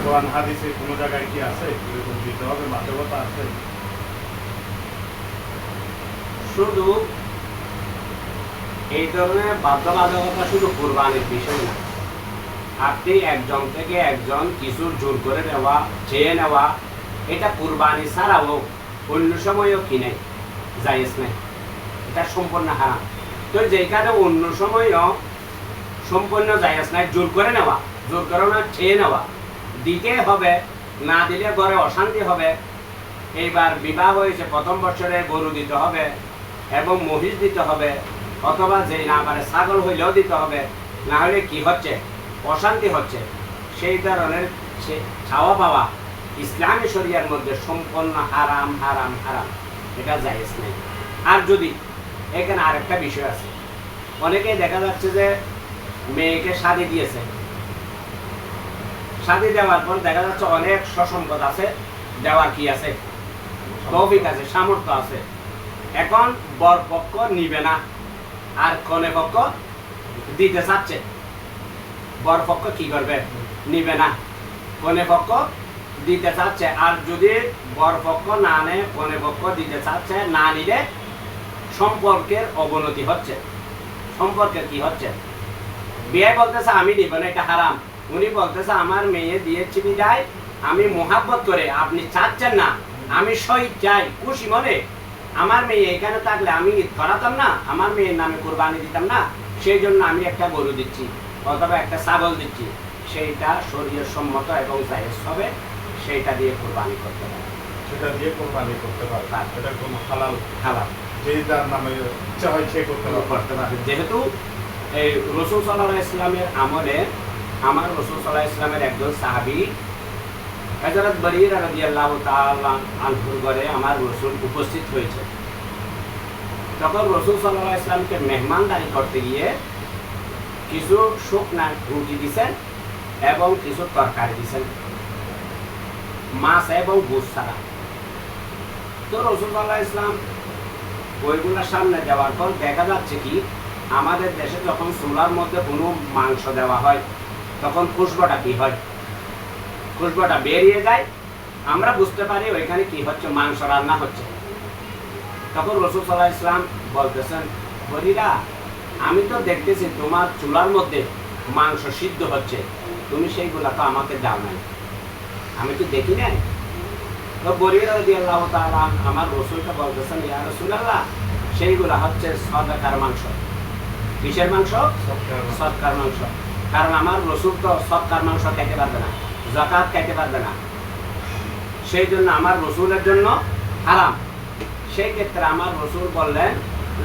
কোরআন হাদিসে কোনো জায়গায় কি আছে এরকম দিতে হবে, বাধ্যকতা আছে? শুধু এই ধরনের বাধ্যবাধকতা শুধু কুরবানির বিষয় না। আপনি একজন থেকে একজন কিছুর জোর করে নেওয়া, চেয়ে নেওয়া, এটা কুরবানি ছাড়াও অন্য সময়ও কিনে জায়েজ নেই, এটা সম্পূর্ণ হারাম। তো যেখানে অন্য সময়ও সম্পূর্ণ জায়েজ নাই, জোর করে নেওয়া, জোর করে না চেয়ে নেওয়া, দিতে হবে, না দিলে ঘরে অশান্তি হবে। এইবার বিবাহ হয়েছে, প্রথম বছরে গরু দিতে হবে এবং মহিষ দিতে হবে, অথবা যে না পারে ছাগল হইলেও দিতে হবে, না হলে কি হচ্ছে, অশান্তি হচ্ছে। সেই ধরনের চাওয়া পাওয়া ইসলামী শরিয়ার মধ্যে সম্পূর্ণ হারাম হারাম হারাম, এটা জায়েজ নেই। আর যদি এখানে আরেকটা বিষয় আছে, অনেকেই দেখা যাচ্ছে যে মেয়েকে শাদী দিয়েছে, শাদী দেওয়ার পর দেখা যাচ্ছে অনেক সসম্পদ আছে, দেওয়ার কি আছে, তৌফিক আছে, সামর্থ্য আছে। এখন বর পক্ষ নিবে না আর কনে পক্ষ দিতে চাচ্ছে, বর পক্ষ কি করবে, নিবে না, কনে পক্ষ দিতে চাচ্ছে। আর যদি বর পক্ষ না নেয়, কনে পক্ষ দিতে চাচ্ছে, না নিলে সম্পর্কের অবনতি হচ্ছে। সম্পর্কের কি হচ্ছে, বিয়ে বলতেছে আমি নিব না, এটা হারাম। উনি বলতেছে আমার মেয়ে দিয়েছি বিদায়, আমি মোহাব্বত করে, আপনি চাচ্ছেন না, আমি শহীদ চাই, খুশি মনে আমার মেয়ে এখানে থাকলে আমি ঈদ করাতাম না, আমার মেয়ের নামে কোরবানি দিতাম না, সেই জন্য আমি একটা গরু দিচ্ছি অথবা একটা ছাগল দিচ্ছি, সেইটা শরীয়ত সম্মত এবং জায়েজ হবে, সেইটা দিয়ে কোরবানি করতে পারে, সেটা দিয়ে কোরবানি করতে পারে, এটা কোনো হালাল, হালাল যে যার নামে ইচ্ছা হয় সে করতে পারে। যেহেতু এই রাসূল সাল্লাল্লাহু আলাইহি ওয়াসাল্লামের আমলে আমার রাসূল সাল্লাল্লাহু আলাইহি ওয়াসাল্লামের একজন সাহাবী হযরত বরিরা রাদিয়াল্লাহু তাআলা আনহুর ঘরে আমার রাসূল উপস্থিত হয়েছে। তখন রাসূল সাল্লাল্লাহু আলাইহি ওয়াসাল্লামকে মেহমানদারি করতে গিয়ে কিছু শুকনা রুটি দিয়েছেন এবং কিছু তরকারি দিয়েছেন, মাছ এবং গোশত ছাড়া। তো রাসূল সাল্লাল্লাহু আলাইহি ওয়াসাল্লাম ওইগুলোর সামনে দেওয়ার পর দেখা যাচ্ছে কি, আমাদের দেশে যখন চুলার মধ্যে কোনো মাংস দেওয়া হয় তখন খুশবুটা কি হয়, খুশবুটা বেরিয়ে যায়, আমরা বুঝতে পারি ওইখানে কি হচ্ছে, মাংস রান্না হচ্ছে। তখন রাসূল সাল্লাল্লাহু আলাইহি ওয়াসাল্লাম বলতেছেন, বরিরা আমি তো দেখতেছি তোমার চুলার মধ্যে মাংস সিদ্ধ হচ্ছে, তুমি সেইগুলা তো আমাকে দাও নাই, আমি তো দেখি নাই। তো বরিরা রাদিয়াল্লাহু তাআলা আমার রাসূলকে বলতেছেন, ইয়া রাসূলুল্লাহ সেইগুলা হচ্ছে সদকার মাংস। কিসের মাংস? সদকার মাংস। কারণ আমার রাসূল তো সদকার মাংস খাইতে পারবে না, যাকাত খাইতে পারবে না, সেই জন্য আমার রাসূলের জন্য হারাম। সেই ক্ষেত্রে আমার রাসূল বললেন,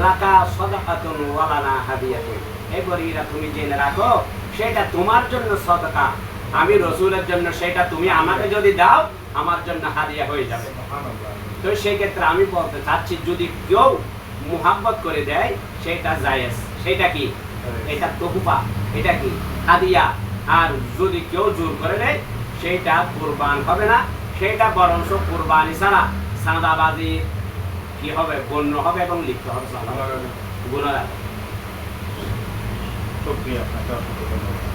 লাকা সাদাকাতুন ওয়া লানা হাদিয়াতুন, এই বরিরা তুমি জেনে রাখো সেটা তোমার জন্য সদকা, আমি রাসূলের জন্য সেটা তুমি আমাকে যদি দাও আমার জন্য হাদিয়া হয়ে যাবে। তো সেই ক্ষেত্রে আমি বলতে চাচ্ছি, যদি কেউ মুহাব্বত করে দেয় সেটা জায়েজ, সেটা কি, এটা তোহফা, এটা কি হাদিয়া। আর যদি কেউ জোর করে দেয় সেইটা কুরবান হবে না, সেটা বরঞ্চ কুরবানি ছাড়া চাঁদাবাজি কি হবে, গণ্য হবে এবং লিপ্ত হবে, গুনাহ। শুকরিয়া আপনাকে, অসংখ্য ধন্যবাদ।